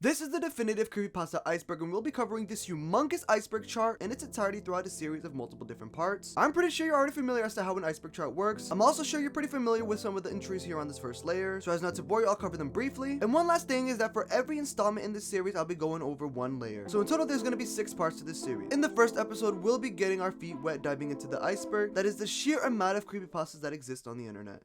This is the definitive Creepypasta Iceberg, and we'll be covering this humongous iceberg chart in its entirety throughout a series of multiple different parts. I'm pretty sure you're already familiar as to how an iceberg chart works. I'm also sure you're pretty familiar with some of the entries here on this first layer, so as not to bore you, I'll cover them briefly. And one last thing is that for every installment in this series, I'll be going over one layer. So in total, there's going to be 6 parts to this series. In the first episode, we'll be getting our feet wet diving into the iceberg. That is the sheer amount of creepypastas that exist on the internet.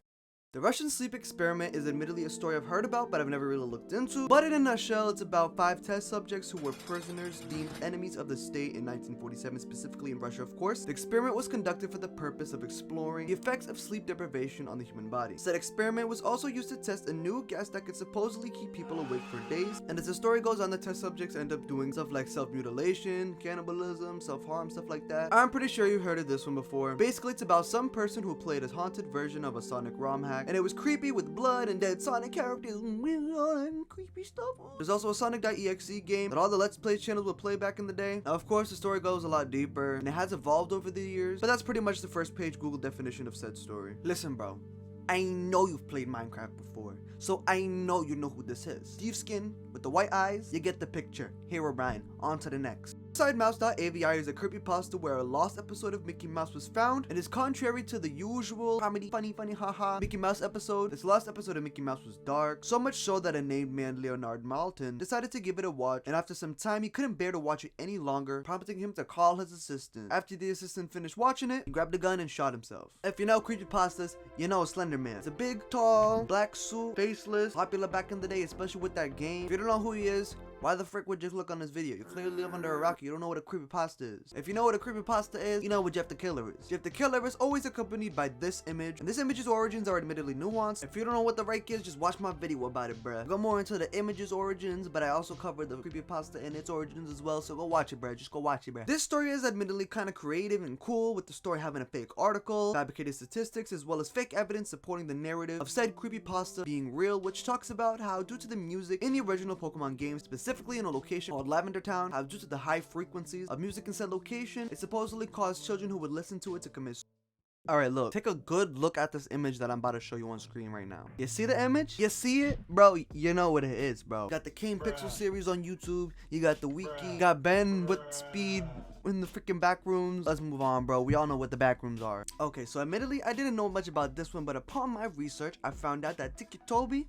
The Russian sleep experiment is admittedly a story I've heard about, but I've never really looked into. But in a nutshell, it's about 5 test subjects who were prisoners deemed enemies of the state in 1947, specifically in Russia, of course. The experiment was conducted for the purpose of exploring the effects of sleep deprivation on the human body. Said experiment was also used to test a new gas that could supposedly keep people awake for days. And as the story goes on, the test subjects end up doing stuff like self-mutilation, cannibalism, self-harm, stuff like that. I'm pretty sure you've heard of this one before. Basically, it's about some person who played a haunted version of a Sonic ROM hack, and it was creepy with blood and dead Sonic characters and creepy stuff. There's also a Sonic.exe game that all the Let's Play channels would play back in the day. Now, of course, the story goes a lot deeper, and it has evolved over the years, but that's pretty much the first page Google definition of said story. Listen, bro. I know you've played Minecraft before, so I know you know who this is. Steve Skin with the white eyes, you get the picture. Herobrine, on to the next. SideMouse.avi is a creepypasta where a lost episode of Mickey Mouse was found, and is contrary to the usual comedy, funny, haha Mickey Mouse episode. This last episode of Mickey Mouse was dark, so much so that a named man, Leonard Maltin, decided to give it a watch, and after some time, he couldn't bear to watch it any longer, prompting him to call his assistant. After the assistant finished watching it, he grabbed a gun and shot himself. If you know creepypastas, you know Slender Man. It's a big, tall, black suit, faceless, popular back in the day, especially with that game. If you don't know who he is, why the frick would you look on this video? You clearly live under a rock. You don't know what a creepypasta is. If you know what a creepypasta is, you know what Jeff the Killer is. Jeff the Killer is always accompanied by this image, and this image's origins are admittedly nuanced. If you don't know what the right is, just watch my video about it, bruh. I go more into the image's origins, but I also cover the creepypasta and its origins as well, so go watch it, bruh. Just go watch it, bruh. This story is admittedly kind of creative and cool, with the story having a fake article, fabricated statistics, as well as fake evidence supporting the narrative of said creepypasta being real, which talks about how due to the music in the original Pokemon game, specifically in a location called Lavender Town, how due to the high frequencies of music in said location, it supposedly caused children who would listen to it to commit suicide. Alright, look, take a good look at this image that I'm about to show you on screen right now. You see the image? You see it? Bro, you know what it is, bro. You got the Kane Pixel series on YouTube, you got the wiki, you got Ben with speed in the freaking back rooms. Let's move on, bro. We all know what the back rooms are. Okay, so admittedly, I didn't know much about this one, but upon my research, I found out that Tiki Toby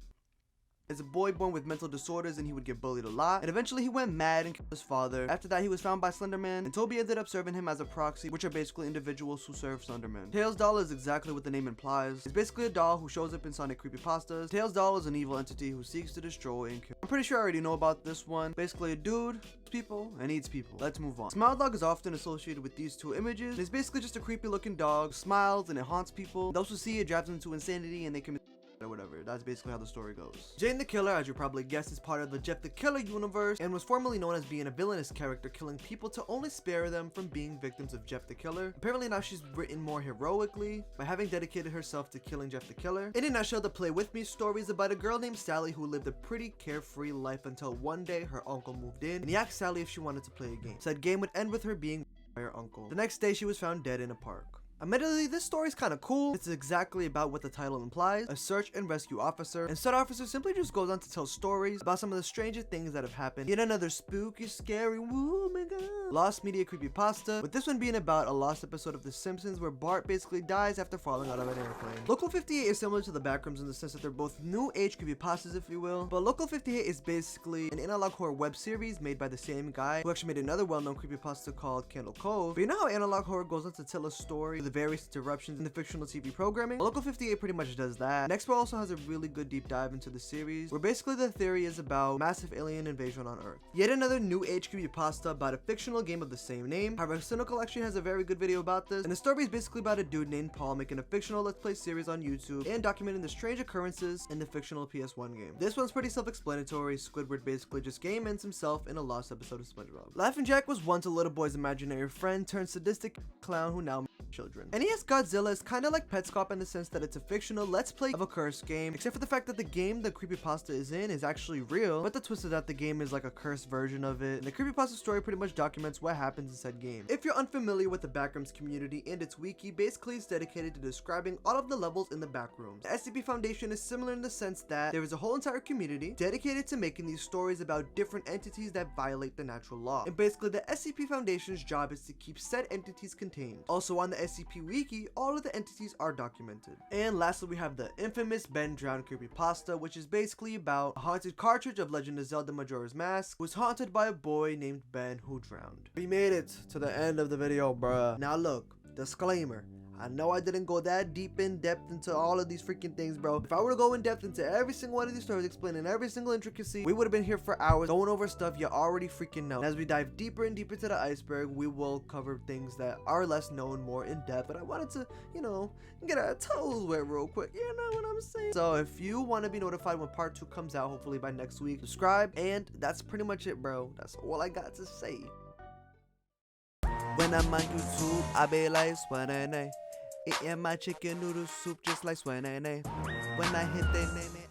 is a boy born with mental disorders, and he would get bullied a lot, and eventually he went mad and killed his father. After that, he was found by Slenderman, and Toby ended up serving him as a proxy, which are basically individuals who serve Slenderman. Tails doll is exactly what the name implies. It's basically a doll who shows up in Sonic creepypastas. Tails doll is an evil entity who seeks to destroy and kill. I'm pretty sure I already know about this one. Basically a dude people and eats people. Let's move on. Smile Dog is often associated with these two images. It's basically just a creepy looking dog, smiles, and it haunts people. Those who see it drives them to insanity, and they commit or whatever. That's basically how the story goes. Jane the Killer, as you probably guessed, is part of the Jeff the Killer universe and was formerly known as being a villainous character, killing people to only spare them from being victims of Jeff the Killer. Apparently now she's written more heroically by having dedicated herself to killing Jeff the Killer. In a nutshell, the Play With Me story is about a girl named Sally who lived a pretty carefree life until one day her uncle moved in and he asked Sally if she wanted to play a game. Said game would end with her being by her uncle. The next day she was found dead in a park. Admittedly, this story is kind of cool. It's exactly about what the title implies, a search and rescue officer, and said officer simply just goes on to tell stories about some of the strangest things that have happened. Yet another spooky, scary, oh my god, lost media creepypasta, with this one being about a lost episode of The Simpsons where Bart basically dies after falling out of an airplane. Local 58 is similar to the Backrooms in the sense that they're both new age creepypastas, if you will, but Local 58 is basically an analog horror web series made by the same guy who actually made another well-known creepypasta called Candle Cove. But you know how analog horror goes on to tell a story with the various interruptions in the fictional TV programming? Local 58 pretty much does that. Next Expo also has a really good deep dive into the series, where basically the theory is about massive alien invasion on Earth. Yet another new age creepypasta about a fictional game of the same name. However, Cynical actually has a very good video about this, and the story is basically about a dude named Paul making a fictional Let's Play series on YouTube and documenting the strange occurrences in the fictional PS1 game. This one's pretty self-explanatory. Squidward basically just game ends himself in a lost episode of SpongeBob. Laughing Jack was once a little boy's imaginary friend turned sadistic clown who now children. children. NES Godzilla is kind of like Petscop in the sense that it's a fictional let's play of a cursed game, except for the fact that the game the Creepypasta is in is actually real, but the twist is that the game is like a cursed version of it, and the Creepypasta story pretty much documents what happens in said game. If you're unfamiliar with the Backrooms community and its wiki, basically it's dedicated to describing all of the levels in the Backrooms. The SCP Foundation is similar in the sense that there is a whole entire community dedicated to making these stories about different entities that violate the natural law, and basically the SCP Foundation's job is to keep said entities contained. Also on the SCP wiki, all of the entities are documented. And lastly, we have the infamous Ben Drowned Creepypasta, which is basically about a haunted cartridge of Legend of Zelda Majora's Mask who was haunted by a boy named Ben who drowned. We made it to the end of the video, bruh. Now look, disclaimer. I know I didn't go that deep in depth into all of these freaking things, bro. If I were to go in depth into every single one of these stories, explaining every single intricacy, we would have been here for hours going over stuff you already freaking know. And as we dive deeper and deeper to the iceberg, we will cover things that are less known more in depth. But I wanted to, you know, get our toes wet real quick. You know what I'm saying? So if you want to be notified when part 2 comes out, hopefully by next week, subscribe. And that's pretty much it, bro. That's all I got to say. When I'm on YouTube, I be like, Swanene. Eating my chicken noodle soup just like Swanene. When I hit that nene.